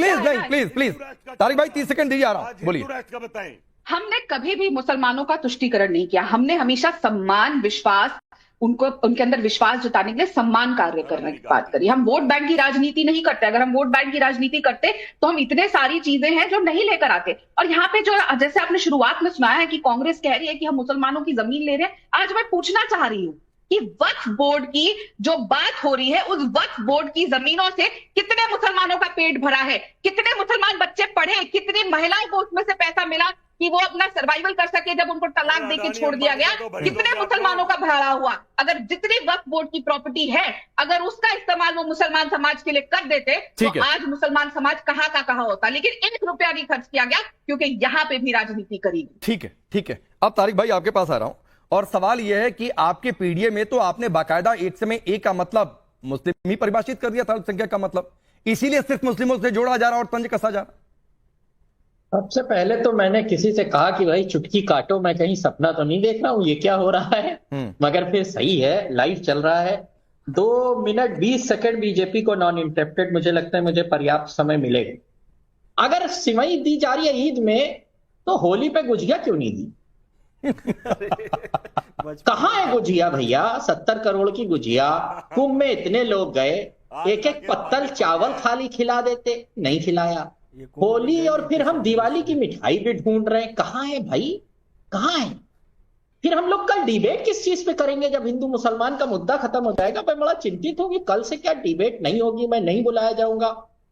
प्लीज, तारिक भाई 30 सेकंड दीजिए, आ रहा, बोलिए। हमने कभी भी मुसलमानों का तुष्टीकरण नहीं किया। हमने हमेशा सम्मान, विश्वास, उनको उनके अंदर विश्वास जताने के लिए सम्मान कार्य करने की बात करी। हम वोट बैंक की राजनीति नहीं करते। अगर हम वोट बैंक की राजनीति करते तो हम इतने सारी चीजें हैं जो नहीं लेकर आते। और यहाँ पे जो, जैसे आपने शुरुआत में सुनाया है कि कांग्रेस कह रही है कि हम मुसलमानों की जमीन ले रहे हैं, आज मैं पूछना चाह रही हूँ कि वक्फ बोर्ड की जो बात हो रही है, उस वक्फ बोर्ड की जमीनों से कितने मुसलमानों का पेट भरा है, कितने मुसलमान बच्चे पढ़े, कितनी महिलाओं को उसमें से पैसा मिला कि वो अपना सर्वाइवल कर सके जब उनको तलाक देके छोड़ दिया गया, कितने मुसलमानों का भरा हुआ। अगर जितनी वक्फ बोर्ड की प्रॉपर्टी है, अगर उसका इस्तेमाल वो मुसलमान समाज के लिए कर देते तो आज मुसलमान समाज कहाँ का कहाँ होता। लेकिन 1 रुपया नहीं खर्च किया गया, क्योंकि यहाँ पे भी राजनीति करी। ठीक है। अब तारिक भाई आपके पास आ रहा हूं, और सवाल यह है कि आपके पीडीए में तो आपने बाकायदा एक समय ए का मतलब मुस्लिम ही परिभाषित कर दिया था, अल्पसंख्यक का मतलब, इसीलिए सिर्फ मुस्लिमों से जोड़ा जा रहा और तंज कसा जा रहा। सबसे पहले तो मैंने किसी से कहा कि भाई चुटकी काटो, मैं कहीं सपना तो नहीं देख रहा हूं, ये क्या हो रहा है। मगर फिर सही है, लाइव चल रहा है। 2 मिनट 20 सेकंड बीजेपी को नॉन इंटरप्टेड, मुझे लगता है मुझे पर्याप्त समय मिलेगा। अगर सिवई दी जा रही है ईद में, तो होली पे गुजिया क्यों नहीं दी? कहाँ है गुजिया भैया? 70 करोड़ की गुजिया, कुंभ में इतने लोग गए, एक पत्तल चावल खाली खिला देते, नहीं खिलाया। होली और फिर हम दिवाली की मिठाई भी ढूंढ रहे हैं, कहाँ है भाई, कहाँ है? फिर हम लोग कल डिबेट किस चीज पे करेंगे जब हिंदू मुसलमान का मुद्दा खत्म हो जाएगा? मैं बड़ा चिंतित हूँ कि कल से क्या डिबेट नहीं होगी, मैं नहीं बुलाया जाऊंगा।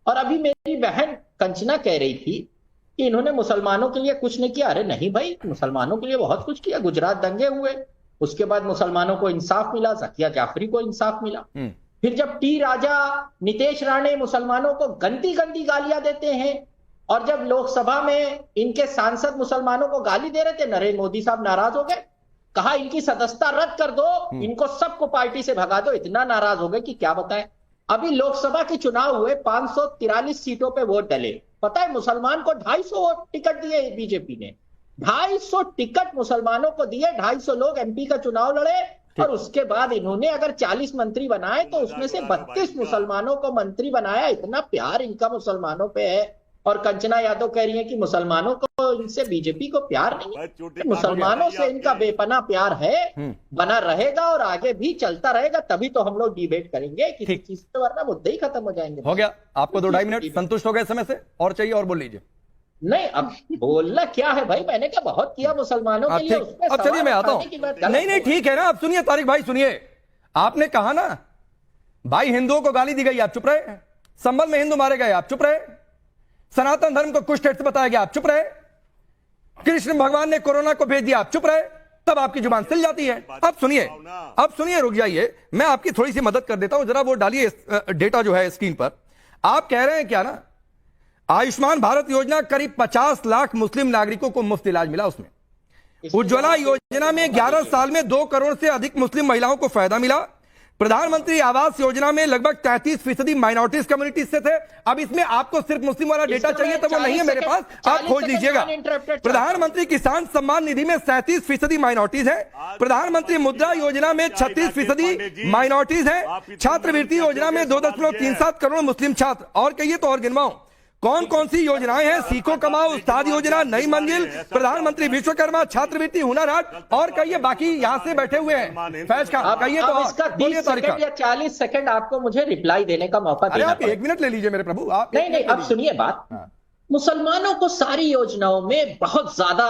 और अभी मेरी बहन कंचना कह रही थी कि इन्होंने मुसलमानों के लिए कुछ नहीं किया। अरे नहीं भाई, मुसलमानों के लिए बहुत कुछ किया। गुजरात दंगे हुए, उसके बाद मुसलमानों को इंसाफ मिला, ज़किया जाफरी को इंसाफ मिला। फिर जब टी राजा, नितेश राणे मुसलमानों को गंदी गंदी गालियां देते हैं, और जब लोकसभा में इनके सांसद मुसलमानों को गाली दे रहे थे, नरेंद्र मोदी साहब नाराज हो गए, कहा इनकी सदस्यता रद्द कर दो, इनको सबको पार्टी से भगा दो। इतना नाराज हो गए कि क्या बताएं। अभी लोकसभा के चुनाव हुए, 543 सीटों पे वोट डले। पता है मुसलमान को 250 टिकट दिए बीजेपी ने, 250 टिकट मुसलमानों को दिए, 250 लोग एमपी का चुनाव लड़े। और उसके बाद इन्होंने अगर 40 मंत्री बनाए तो उसमें से 32 मुसलमानों को मंत्री बनाया। इतना प्यार इनका मुसलमानों पे है। और कंचना यादव कह रही है कि मुसलमानों को, इनसे बीजेपी को प्यार नहीं। मुसलमानों से इनका बेपनाह प्यार है, बना रहेगा और आगे भी चलता रहेगा। तभी तो हम लोग डिबेट करेंगे किसी चीज से, वरना मुद्दे ही खत्म हो जाएंगे। हो गया आपको 2-2.5 मिनट, संतुष्ट हो गए समय से? और चाहिए और बोल लीजिए। नहीं, अब बोलना क्या है भाई, मैंने क्या बहुत किया मुसलमानों के लिए। अब चलिए मैं आता हूं। नहीं ठीक है ना, अब सुनिए तारिक भाई, सुनिए, आपने कहा ना भाई हिंदुओं को गाली दी गई, आप चुप रहे। संबल में हिंदू मारे गए, आप चुप रहे। सनातन धर्म को कुछ टेस्ट बताया गया, आप चुप रहे। कृष्ण भगवान ने कोरोना को भेज दिया, आप चुप रहे। तब आपकी जुबान सिल जाती है। अब सुनिए, रुक जाइए, मैं आपकी थोड़ी सी मदद कर देता हूं। जरा वो डालिए डेटा जो है स्क्रीन पर। आप कह रहे हैं क्या ना, आयुष्मान भारत योजना करीब 50 लाख मुस्लिम नागरिकों को मुफ्त इलाज मिला उसमें। उज्ज्वला योजना में 11 साल में 2 करोड़ से अधिक मुस्लिम महिलाओं को फायदा मिला। प्रधानमंत्री आवास योजना में लगभग 33% माइनॉरिटीज कम्युनिटीज से थे। अब इसमें आपको सिर्फ मुस्लिम वाला डेटा चाहिए तो वो नहीं है मेरे पास, आप खोज लीजिएगा। प्रधानमंत्री किसान सम्मान निधि में 37% माइनॉरिटीज है। प्रधानमंत्री मुद्रा योजना में 36% माइनॉरिटीज है। छात्रवृत्ति योजना में 2.37 करोड़ मुस्लिम छात्र। और कहिए तो और गिनवाऊं कौन कौन सी योजनाएं हैं। सीखो कमाओ, उस्ताद योजना, नई मंजिल, प्रधानमंत्री विश्वकर्मा, छात्रवृत्ति, हुनर हाट, और कहिए बाकी यहां से बैठे हुए हैं। फैज खान कहिए तो इसका 30 सेकंड या 40 सेकंड आपको मुझे रिप्लाई देने का मौका देना। आप 1 मिनट ले लीजिए मेरे प्रभु। आप नहीं, अब सुनिए बात। मुसलमानों को सारी योजनाओं में बहुत ज्यादा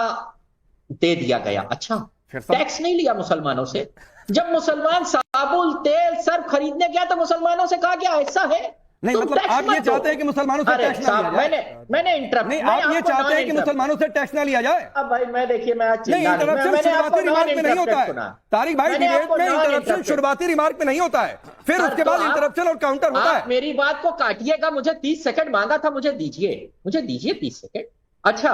दे दिया गया। अच्छा, टैक्स नहीं लिया मुसलमानों से। जब मुसलमान साबुन, तेल, सर्फ खरीदने गया तो मुसलमानों से कहा गया ऐसा है नहीं, मतलब आप ये चाहते हैं कि मुसलमानों से टैक्स ना लिया जाए। मैंने इंटरप्ट नहीं, आप ये चाहते हैं कि मुसलमानों से टैक्स ना लिया जाए। अब भाई मैं देखिए, मैं आज नहीं, इंटरप्शन शुरुआती रिमार्क में नहीं होता है तारिक भाई। डिबेट में इंटरप्शन शुरुआती रिमार्क में नहीं होता है, फिर उसके बाद इंटरप्शन और काउंटर होता है। मेरी बात को काटिएगा। मुझे 30 सेकंड मांगा था, मुझे दीजिए 30 सेकंड। अच्छा,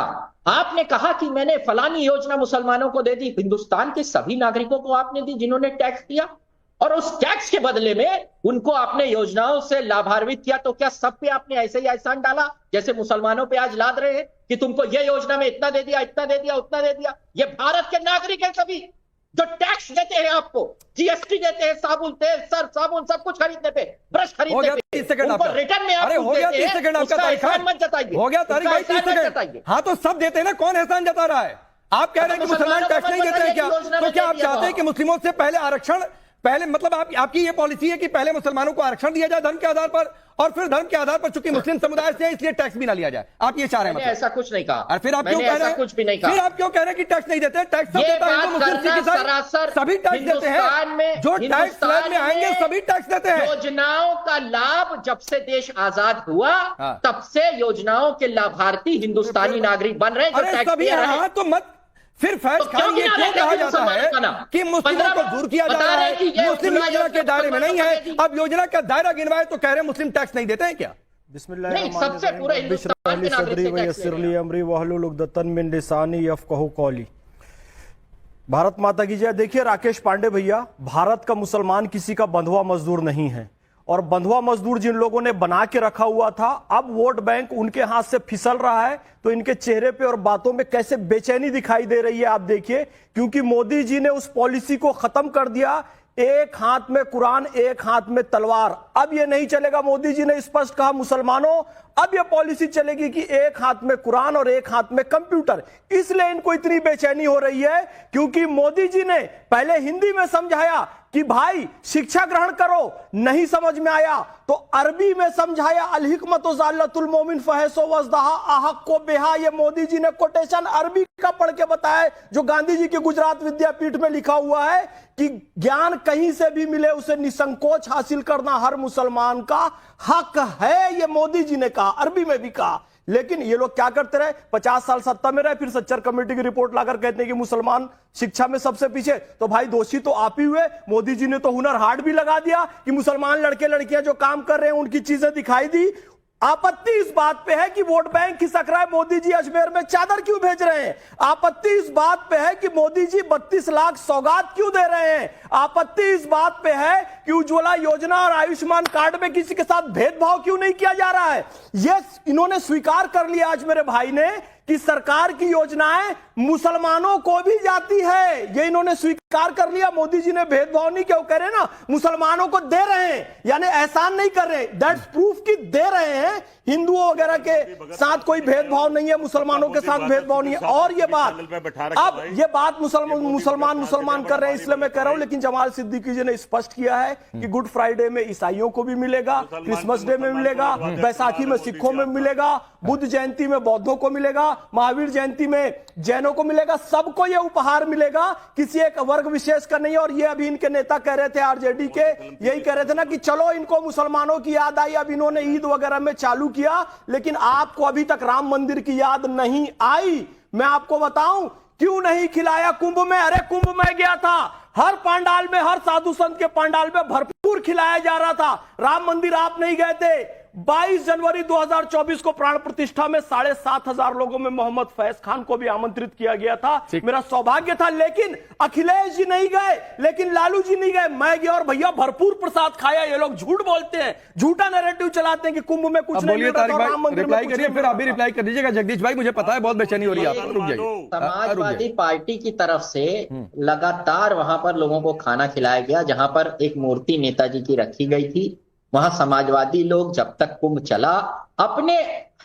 आपने कहा कि मैंने फलानी योजना मुसलमानों को दे दी। हिंदुस्तान के सभी नागरिकों को आपने दी जिन्होंने टैक्स दिया, और उस टैक्स के बदले में उनको आपने योजनाओं से लाभान्वित किया। तो क्या सब पे आपने ऐसे ही एहसान डाला जैसे मुसलमानों पे आज लाद रहे हैं कि तुमको ये योजना में इतना दे दिया, इतना दे दिया, उतना दे दिया? ये भारत के नागरिक हैं सभी जो टैक्स देते हैं, आपको जीएसटी देते हैं, साबुन, तेल, सर्फ, साबुन सब कुछ खरीदने पे, ब्रश खरीदने पे, उनको रिटर्न में आप हो गया 30 सेकंड आपका। एहसान मत जताइए। हो गया तारिक भाई 30 सेकंड। हाँ तो सब देते हैं ना, कौन एहसान जता रहा है? आप कह रहे हैं कि मुसलमान टैक्स नहीं देते हैं क्या? तो क्या आप चाहते हैं कि मुस्लिमों से पहले आरक्षण, पहले मतलब आपकी ये पॉलिसी है कि पहले मुसलमानों को आरक्षण दिया जाए धर्म के आधार पर, और फिर धर्म के आधार पर चूंकि मुस्लिम समुदाय से है इसलिए टैक्स भी ना लिया जाए? आप ये चाह रहे हैं? मतलब ऐसा कुछ नहीं कहा। और फिर आप क्यों कह रहे हैं? कुछ भी नहीं कहा। फिर आप क्यों कह रहे हैं कि टैक्स नहीं देते? टैक्स सब देता है, मुस्लिम, सिख, ईसाई सभी टैक्स देते हैं। जो टैक्स स्लैब में आएंगे सभी टैक्स देते हैं। योजनाओं का लाभ जब से देश आजाद हुआ तब से योजनाओं के लाभार्थी हिंदुस्तानी नागरिक बन रहे हैं। तो मत फिर फैज खान ये क्यों कहा जाता है कि मुस्लिमों को दूर किया जा रहा है, मुस्लिम योजना के दायरे में नहीं है? अब योजना का दायरा गिनवाए तो कह रहे हैं मुस्लिम टैक्स नहीं देते हैं क्या? सबसे पूरे हिंदुस्तान के नागरिक। भारत माता की जय। देखिए राकेश पांडे भैया, भारत का मुसलमान किसी का बंधुआ मजदूर नहीं है, और बंधुआ मजदूर जिन लोगों ने बना के रखा हुआ था, अब वोट बैंक उनके हाथ से फिसल रहा है। तो इनके चेहरे पे और बातों में कैसे बेचैनी दिखाई दे रही है आप देखिए, क्योंकि मोदी जी ने उस पॉलिसी को खत्म कर दिया, एक हाथ में कुरान एक हाथ में तलवार। अब ये नहीं चलेगा। मोदी जी ने स्पष्ट कहा मुसलमानों, अब ये पॉलिसी चलेगी कि एक हाथ में कुरान और एक हाथ में कंप्यूटर। इसलिए इनको इतनी बेचैनी हो रही है क्योंकि मोदी जी ने पहले हिंदी में समझाया कि भाई शिक्षा ग्रहण करो, नहीं समझ में आया तो अरबी में समझाया, अल हिकमत ज़ालतुल मोमिन फहसो वज़दहा आहक को बेहा। ये मोदी जी ने कोटेशन अरबी का पढ़ के बताया, जो गांधी जी के गुजरात विद्यापीठ में लिखा हुआ है कि ज्ञान कहीं से भी मिले उसे निसंकोच हासिल करना हर मुसलमान का हक है। ये मोदी जी ने कहा, अरबी में भी कहा। लेकिन ये लोग क्या करते रहे, 50 साल सत्ता में रहे, फिर सच्चर कमेटी की रिपोर्ट लाकर कहते हैं कि मुसलमान शिक्षा में सबसे पीछे। तो भाई दोषी तो आप ही हुए। मोदी जी ने तो हुनर हाट भी लगा दिया कि मुसलमान लड़के लड़कियां जो काम कर रहे हैं उनकी चीजें दिखाई दी। आपत्ति इस बात पे है कि वोट बैंक खिसक रहा है, मोदी जी अजमेर में चादर क्यों भेज रहे हैं? आपत्ति इस बात पे है कि मोदी जी 32 लाख सौगात क्यों दे रहे हैं? आपत्ति इस बात पे है कि उज्ज्वला योजना और आयुष्मान कार्ड में किसी के साथ भेदभाव क्यों नहीं किया जा रहा है? ये इन्होंने स्वीकार कर लिया आज मेरे भाई ने कि सरकार की योजनाएं मुसलमानों को भी जाती है। ये इन्होंने स्वीकार कर लिया। मोदी जी ने भेदभाव नहीं क्यों कह रहे ना, मुसलमानों को दे रहे हैं, यानी एहसान नहीं कर रहे। दैट्स प्रूफ कि दे रहे हैं। हिंदुओं वगैरह के साथ कोई भेदभाव नहीं है, मुसलमानों के साथ भेदभाव नहीं है। और ये बात, अब ये बात मुसलमान कर रहे हैं, इसलिए मैं कह रहा हूं। लेकिन जमाल सिद्दीकी जी ने स्पष्ट किया है कि गुड फ्राइडे में ईसाइयों को भी मिलेगा, क्रिसमस डे में मिलेगा, बैसाखी में सिखों में मिलेगा, बुद्ध जयंती में बौद्धों को मिलेगा, महावीर जयंती में जैनों को मिलेगा, सबको ये उपहार मिलेगा, किसी एक वर्ग विशेष का नहीं। और ये अभी इनके नेता कह रहे थे, आरजेडी के, यही कह रहे थे ना कि चलो इनको मुसलमानों की याद आई, अब इन्होंने ईद वगैरह में चालू किया, लेकिन आपको अभी तक राम मंदिर की याद नहीं आई। मैं आपको बताऊं क्यों नहीं खिलाया कुंभ में। अरे कुंभ में गया था, हर पंडाल में, हर साधु संत के पंडाल में भरपूर खिलाया जा रहा था। राम मंदिर आप नहीं गए थे। 22 जनवरी 2024 को प्राण प्रतिष्ठा में 7,500 लोगों में मोहम्मद फैज खान को भी आमंत्रित किया गया था। मेरा सौभाग्य था, लेकिन अखिलेश जी नहीं गए, लेकिन लालू जी नहीं गए, मैं गया और भैया भरपूर प्रसाद खाया। ये लोग झूठ बोलते हैं, झूठा नैरेटिव चलाते हैं कि कुंभ में कुछ नहीं मिला था, राम मंदिर में कुछ नहीं मिला। फिर आप भी रिप्लाई कर दीजिएगा जगदीश भाई, मुझे पता है बहुत बेचैनी हो रही है आपको। रुक जाइए। समाजवादी पार्टी की तरफ से लगातार वहां पर लोगों को खाना खिलाया गया, जहां पर एक मूर्ति नेताजी की रखी गई थी। वहां समाजवादी लोग जब तक कुंभ चला अपने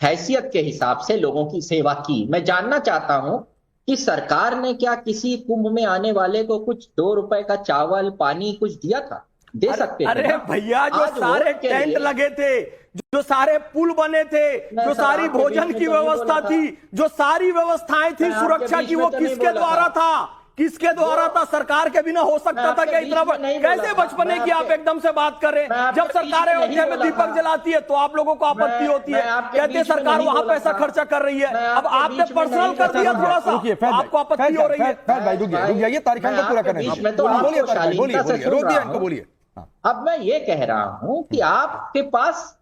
हैसियत के हिसाब से लोगों की सेवा की। मैं जानना चाहता हूं कि सरकार ने क्या किसी कुंभ में आने वाले को कुछ 2 रुपए का चावल पानी कुछ दिया था? दे सकते थे। अरे भैया जो सारे टेंट लगे थे, जो सारे पुल बने थे, जो सारी भोजन की व्यवस्था थी, जो सारी व्यवस्थाएं थी सुरक्षा की, वो किसके द्वारा था? किसके द्वारा था? सरकार के बिना हो सकता था क्या इतना? कैसे बचपने की आप एकदम से बात कर रहे हैं? जब सरकार अयोध्या में दीपक जलाती है तो आप लोगों को आपत्ति होती है, कहते हैं सरकार वहां पैसा खर्चा कर रही है। अब आपने पर्सनल कर दिया थोड़ा सा, आपको आपत्ति हो रही है। भाई रुक जाइए, तारीख को पूरा करने बोलिए। अब मैं ये कह रहा हूं कि आपके पास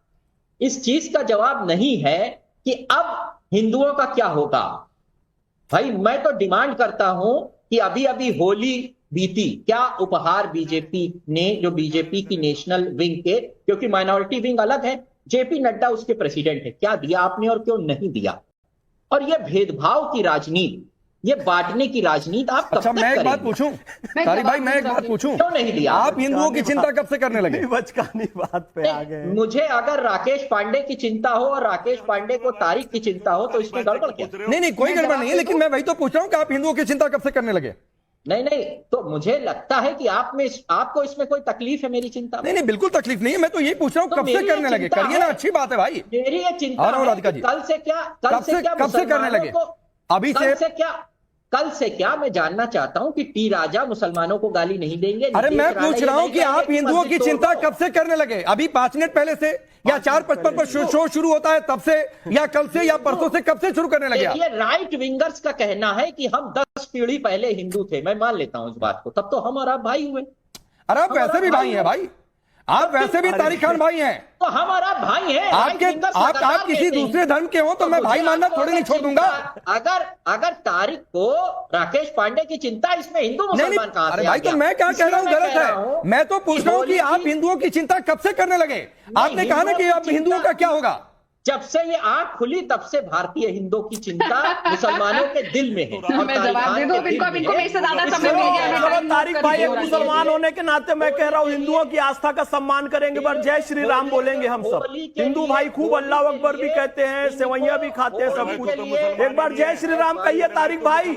इस चीज का जवाब नहीं है कि अब हिंदुओं का क्या होगा। भाई मैं तो डिमांड करता हूं कि अभी अभी होली बीती, क्या उपहार बीजेपी ने, जो बीजेपी की नेशनल विंग के, क्योंकि माइनॉरिटी विंग अलग है, जेपी नड्डा उसके प्रेसिडेंट है, क्या दिया आपने और क्यों नहीं दिया? और ये भेदभाव की राजनीति, ये बांटने की राजनीति आप कब तक मैं एक बात पूछूं तारिक भाई, मैं एक बात पूछूं, क्यों नहीं दिया? आप हिंदुओं की चिंता कब से करने लगे? बचकानी बात पे आ गए। मुझे अगर राकेश पांडे की चिंता हो और राकेश पांडे को तारिक की चिंता हो तो इसमें गड़बड़ क्या? नहीं, कोई गड़बड़ नहीं है, लेकिन मैं वही तो पूछ रहा हूं कि आप हिंदुओं की चिंता कब से करने लगे? नहीं, तो मुझे लगता है कि आपको इसमें कोई तकलीफ है मेरी चिंता में? नहीं, बिल्कुल तकलीफ नहीं है। मैं तो यही पूछ रहा हूँ कब से करने लगे? करिए ना, अच्छी बात है भाई। मेरी ये चिंता है कल से क्या कब से करने लगे? अभी से कल से क्या मैं जानना चाहता हूं कि टी राजा मुसलमानों को गाली नहीं देंगे। अरे मैं पूछ रहा हूं कि आप हिंदुओं की चिंता कब से करने लगे? अभी 5 मिनट पहले से, या 4:55 पर शो शुरू होता है तब से, या कल से, या परसों से? कब से शुरू करने लगे? ये राइट विंगर्स का कहना है कि हम 10 पीढ़ी पहले हिंदू थे। मैं मान लेता हूं इस बात को, तब तो हम और आप भाई हुए। अरे आप वैसे भी भाई हैं भाई, आप वैसे भी तारिक खान भाई हैं, तो हमारा भाई है। आप किसी दूसरे धर्म के हो तो मैं भाई मानना थोड़ी नहीं छोड़ दूंगा। अगर तारिक को राकेश पांडे की चिंता, इसमें हिंदू मुसलमान कहां से? अरे भाई, तो मैं क्या कह रहा हूँ गलत है? मैं तो पूछ रहा हूँ कि आप हिंदुओं की चिंता कब से करने लगे? आपने कहा ना कि अब हिंदुओं का क्या होगा? जब से ये आंख खुली तब से भारतीय हिंदुओं की चिंता मुसलमानों के दिल में है। तारिक भाई, एक मुसलमान होने के नाते मैं कह रहा हूँ हिंदुओं की आस्था का सम्मान करेंगे, पर जय श्री राम बोलेंगे हम सब। हिंदू भाई खूब अल्लाह अकबर भी कहते हैं, सेवैया भी खाते हैं, सब कुछ। एक बार जय श्री राम कहिए तारिक भाई।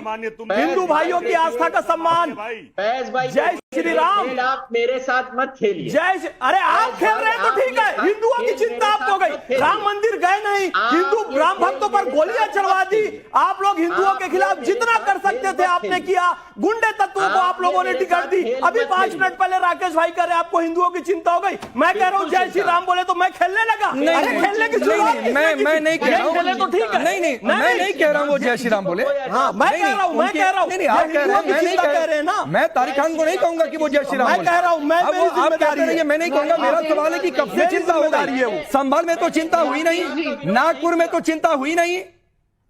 हिंदू भाइयों की आस्था का सम्मान। जय श्री राम। आप मेरे साथ मत खेलिए। जय, अरे आप खेल रहे हैं तो ठीक है, हिंदुओं की चिंता आपको गई, राम मंदिर गए नहीं, हिंदू राम भक्तों पर गोलियां चलवा दी। आप लोग हिंदुओं के खिलाफ जितना कर सकते थे आपने किया, गुंडे तत्वों को आप लोगों ने टिकट दी। अभी 5 मिनट पहले राकेश भाई कह रहे आपको हिंदुओं की चिंता हो गई। मैं कह रहा हूँ जय श्री राम बोले तो मैं खेलने लगा। खेलने की शुरुआत मैं नहीं कह रहा हूँ, खेले तो ठीक है। नहीं, मैं नहीं कह रहा हूँ वो जय श्री राम बोले। हाँ, मैं कह रहा हूँ आप कह रहे हैं ना। मैं तारिक खान को नहीं कहूंगा कि वो जय श्री राम मैं कह रहा हूँ, मैं नहीं कहूंगा। मेरा सवाल है कि कब से चिंता हो रही है? वो संभल में तो चिंता हुई नहीं, नागपुर में तो चिंता हुई नहीं,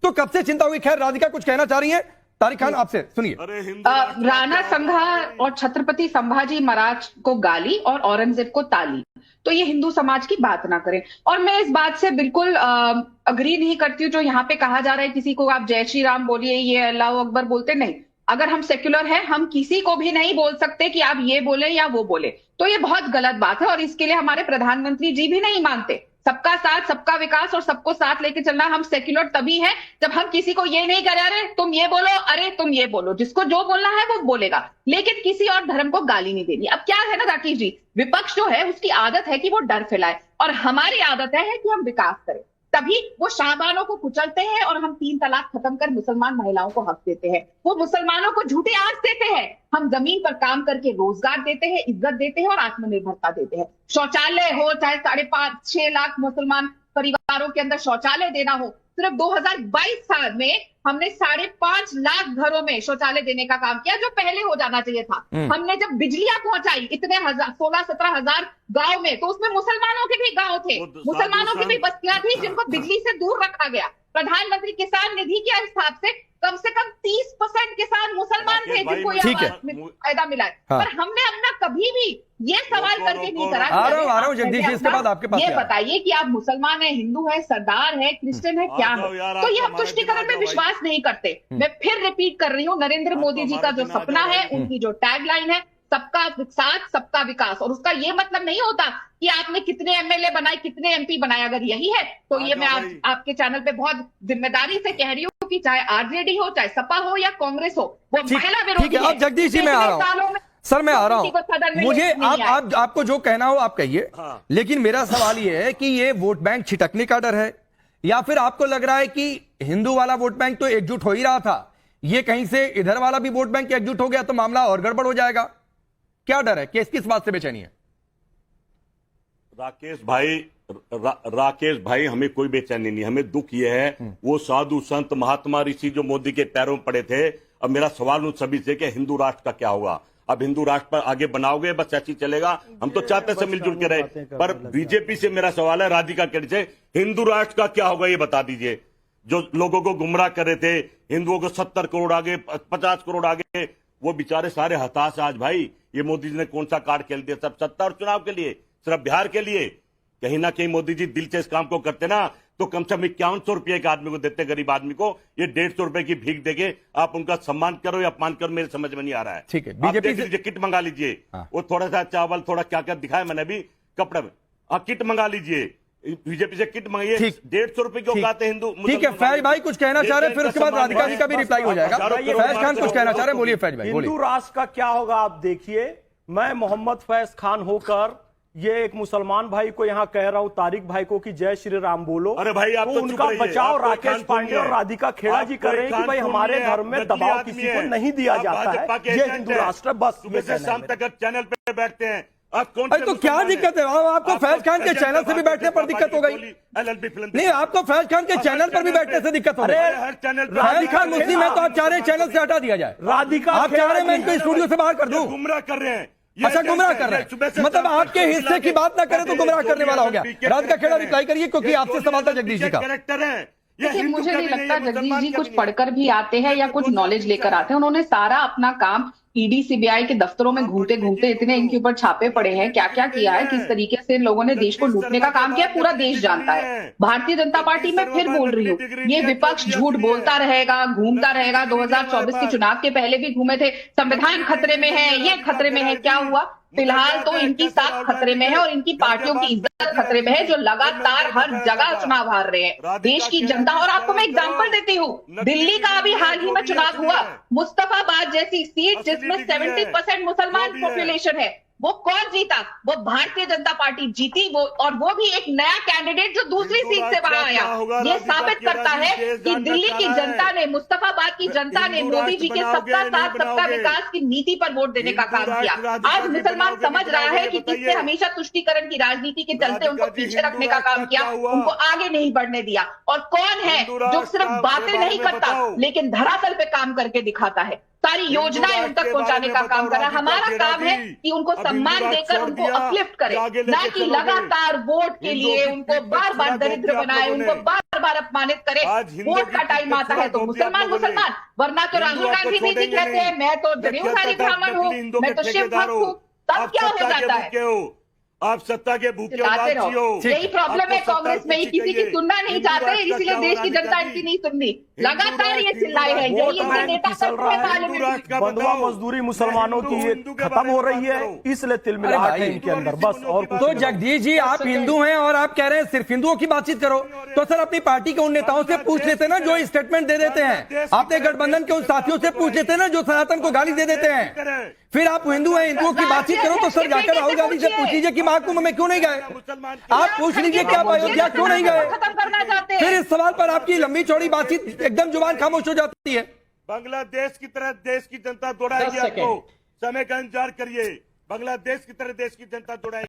तो कब से चिंता हुई? खैर, राधिका कुछ कहना चाह रही है। तारिक खान आपसे सुनिए। राणा संघा और छत्रपति संभाजी महाराज को गाली और औरंगजेब को ताली, तो ये हिंदू समाज की बात ना करें। और मैं इस बात से बिल्कुल अग्री नहीं करती हूँ जो यहाँ पे कहा जा रहा है किसी को आप जय श्री राम बोलिए, ये अल्लाह अकबर बोलते नहीं। अगर हम सेक्युलर हैं, हम किसी को भी नहीं बोल सकते कि आप ये बोले या वो बोले, तो ये बहुत गलत बात है। और इसके लिए हमारे प्रधानमंत्री जी भी नहीं मानते। सबका साथ, सबका विकास और सबको साथ लेके चलना। हम सेक्युलर तभी है जब हम किसी को ये नहीं करें अरे तुम ये बोलो, अरे तुम ये बोलो। जिसको जो बोलना है वो बोलेगा, लेकिन किसी और धर्म को गाली नहीं देनी। अब क्या है ना राकेश जी, विपक्ष जो है उसकी आदत है कि वो डर फैलाए, और हमारी आदत है कि हम विकास करें। तभी वो शाहबानों को कुचलते हैं और हम 3 तलाक खत्म कर मुसलमान महिलाओं को हक देते हैं। वो मुसलमानों को झूठे आस देते हैं, हम जमीन पर काम करके रोजगार देते हैं, इज्जत देते हैं और आत्मनिर्भरता देते हैं। शौचालय हो चाहे 5.5-6 लाख मुसलमान परिवारों के अंदर शौचालय देना हो, सिर्फ 2022 साल में हमने 5.5 लाख घरों में शौचालय देने का काम किया, जो पहले हो जाना चाहिए था। हमने जब बिजलियां पहुंचाई इतने 16-17 हजार गांव में, तो उसमें मुसलमानों के भी गांव थे, मुसलमानों की भी बस्तियां थी जिनको बिजली से दूर रखा गया। प्रधानमंत्री किसान निधि के हिसाब से कम 30% किसान मुसलमान थे जिनको यह फायदा मिला है। पर हमने अपना कभी भी ये सवाल करके नहीं करा। आ रहा हूं जगदीश जी, इसके बाद आपके पास ये बताइए कि आप मुसलमान है, हिंदू है, सरदार है, क्रिश्चियन है, क्या है? तो ये हम तुष्टीकरण में विश्वास नहीं करते। मैं फिर रिपीट कर रही हूँ, नरेंद्र मोदी जी का जो सपना है, उनकी जो टैगलाइन है, सबका साथ सबका विकास, और उसका ये मतलब नहीं होता कि आपने कितने एमएलए बनाए, कितने एमपी बनाए। अगर यही है तो ये मैं आपके चैनल पे बहुत जिम्मेदारी से कह रही हूँ कि चाहे आरजेडी हो, चाहे सपा हो या कांग्रेस हो, वो महिला विरोधी है। अब जगदीश जी मैं आ रहा हूँ, सर मैं आ रहा हूँ, मुझे आपको जो कहना हो आप कहिए, लेकिन मेरा सवाल ये है कि ये वोट बैंक छिटकने का डर है, या फिर आपको लग रहा है कि हिंदू वाला वोट बैंक तो एकजुट हो ही रहा था, ये कहीं से इधर वाला भी वोट बैंक एकजुट हो गया तो मामला और गड़बड़ हो जाएगा? क्या डर है, किस बात से बेचैनी है? राकेश भाई हमें कोई बेचैनी नहीं, हमें दुख यह है वो साधु संत महात्मा ऋषि जो मोदी के पैरों में पड़े थे। अब मेरा सवाल उन सभी से कि हिंदू राष्ट्र का क्या होगा? अब हिंदू राष्ट्र पर आगे बनाओगे, बस ऐसी चलेगा? हम तो चाहते से मिलजुल के रहे, पर बीजेपी से मेरा सवाल है, राधिका केड़ी से, हिंदू राष्ट्र का क्या होगा ये बता दीजिए। जो लोगों को गुमराह कर रहे थे, हिंदुओं को 70 करोड़ आगे, 50 करोड़ आगे, वो बेचारे सारे हताश आज। भाई ये मोदी जी ने कौन सा कार्ड खेल दिया? सब सत्ता और चुनाव के लिए, सिर्फ बिहार के लिए। कहीं ना कहीं मोदी जी दिल से इस काम को करते ना तो कम से कम 5100 रुपये एक आदमी को देते, गरीब आदमी को। ये 150 रुपए की भीख देके आप उनका सम्मान करो या अपमान करो, मेरे समझ में नहीं आ रहा है। ठीक है, बीजेपी से किट मंगा लीजिए, वो थोड़ा सा चावल, थोड़ा क्या क्या दिखाया मैंने अभी कपड़े में, किट मंगा लीजिए, बीजेपी से किट मंगाइए। 150 रुपए की औकात है हिंदू। ठीक है, फैज भाई कुछ कहना चाह रहे हैं, फिर उसके बाद राधिका जी का भी रिप्लाई हो जाएगा। फैज खान कुछ कहना चाह रहे हैं, बोलिए फैज भाई। हिंदू राष्ट्र का क्या होगा आप देखिए। मैं मोहम्मद फैज खान होकर ये एक मुसलमान भाई को यहाँ कह रहा हूँ, तारिक भाई को, कि जय श्री राम बोलो। अरे भाई आप तो उनका बचाव राकेश पांडे और राधिका खेड़ा जी कर रहे हैं कि भाई हमारे धर्म में दबाव किसी को नहीं दिया जाता है, ये हिंदू राष्ट्र। बस सुबह से शाम तक चैनल पे बैठते हैं आप, कौन तो क्या दिक्कत है? आपको फैज खान के चैनल से भी बैठने पर दिक्कत हो गई? नहीं, आपको फैज खान के चैनल पर भी बैठने से दिक्कत हो गई? हर चैनल फैज खान मुस्लिम है तो आप चाह रहे हैं चैनल से हटा दिया जाए? राधिका आप चाह रहे हैं मैं इनको स्टूडियो से बाहर कर दूं? गुमराह कर रहे हैं। अच्छा, गुमराह कर रहे हैं, मतलब आपके हिस्से की बात ना करें तो गुमराह करने वाला हो गया। राधिका खेड़ा रिप्लाई करिए, क्योंकि आपसे सवाल था जगदीश जी का। देखिए, मुझे नहीं लगता जगदीश जी कुछ पढ़कर भी आते हैं या कुछ नॉलेज लेकर आते हैं। उन्होंने सारा अपना काम ईडी सीबीआई के दफ्तरों में घूमते घूमते इतने इनके ऊपर छापे पड़े हैं, क्या क्या किया है, किस तरीके से इन लोगों ने देश को लूटने का काम किया, पूरा देश जानता है। भारतीय जनता पार्टी में फिर बोल रही हूँ, ये विपक्ष झूठ बोलता रहेगा, घूमता रहेगा। 2024 के चुनाव के पहले भी घूमे थे, संविधान खतरे में है, ये खतरे में है। क्या हुआ? फिलहाल तो इनकी साख खतरे में है और इनकी पार्टियों की इज्जत खतरे में है, जो लगातार हर जगह चुनाव हार रहे हैं। देश की जनता, और आपको मैं एग्जांपल देती हूँ, दिल्ली का अभी हाल ही में चुनाव हुआ, मुस्तफाबाद जैसी सीट जिसमें 70% मुसलमान पॉपुलेशन है, वो कौन जीता? वो भारतीय जनता पार्टी जीती, वो, और वो भी एक नया कैंडिडेट जो दूसरी सीट से बाहर आया। ये साबित करता है कि दिल्ली की जनता ने, मुस्तफाबाद की जनता ने मोदी जी के सबका साथ सबका विकास की नीति पर वोट देने का काम किया। आज मुसलमान समझ रहा है कि किसने हमेशा तुष्टीकरण की राजनीति के चलते उनको पीछे रखने का काम किया, उनको आगे नहीं बढ़ने दिया। और कौन है जो सिर्फ बातें नहीं करता लेकिन धरातल पे काम करके दिखाता है, सारी योजनाएं उन तक पहुंचाने का काम कर रहा है। हमारा काम है कि उनको सम्मान देकर उनको अपलिफ्ट करें, ना कि लगातार वोट के लिए उनको बार बार दरिद्र बनाए, उनको बार बार अपमानित करें। वोट का टाइम आता है तो मुसलमान मुसलमान, वरना तो राहुल गांधी दीदी कहते हैं मैं तो जनेऊधारी ब्राह्मण हूँ, मैं तो शिव भक्त हूँ, तब क्या हो जाता है? आप सत्ता के भूखे यही प्रॉब्लम है कांग्रेस में, किसी की सुनना नहीं चाहते, इसलिए देश की जनता इनकी नहीं सुननी। लगातार ये चिल्लाए हैं। वोट ये बैंक नेता फिसल तक रहा में है, पार्लियामेंट बंधुआ मजदूरी मुसलमानों की ये खत्म हो रही है, इसलिए तिलमिलाहट है इनके अंदर, बस और कुछ तो नहीं। जगदीश जी, आप हिंदू हैं और आप कह रहे हैं सिर्फ हिंदुओं की बातचीत करो, तो सर अपनी पार्टी के उन नेताओं से पूछ लेते ना जो स्टेटमेंट दे देते हैं, अपने गठबंधन के उन साथियों से पूछ लेते ना जो सनातन को गाली दे देते हैं। फिर आप हिंदू हैं, हिंदुओं की बातचीत करो तो सर जाकर राहुल गांधी से पूछ लीजिए कि महाकुंभ में क्यों नहीं गए। आप पूछ लीजिए कि आप अयोध्या क्यों नहीं गए। खत्म करना चाहते हैं। फिर इस सवाल पर आपकी लंबी चौड़ी बातचीत एकदम जुबान खामोश हो जाती है। बांग्लादेश की तरह देश की जनता दौड़ाएगी आपको, समय का इंतजार करिए। बांग्लादेश की तरह देश की जनता दौड़ाएगी।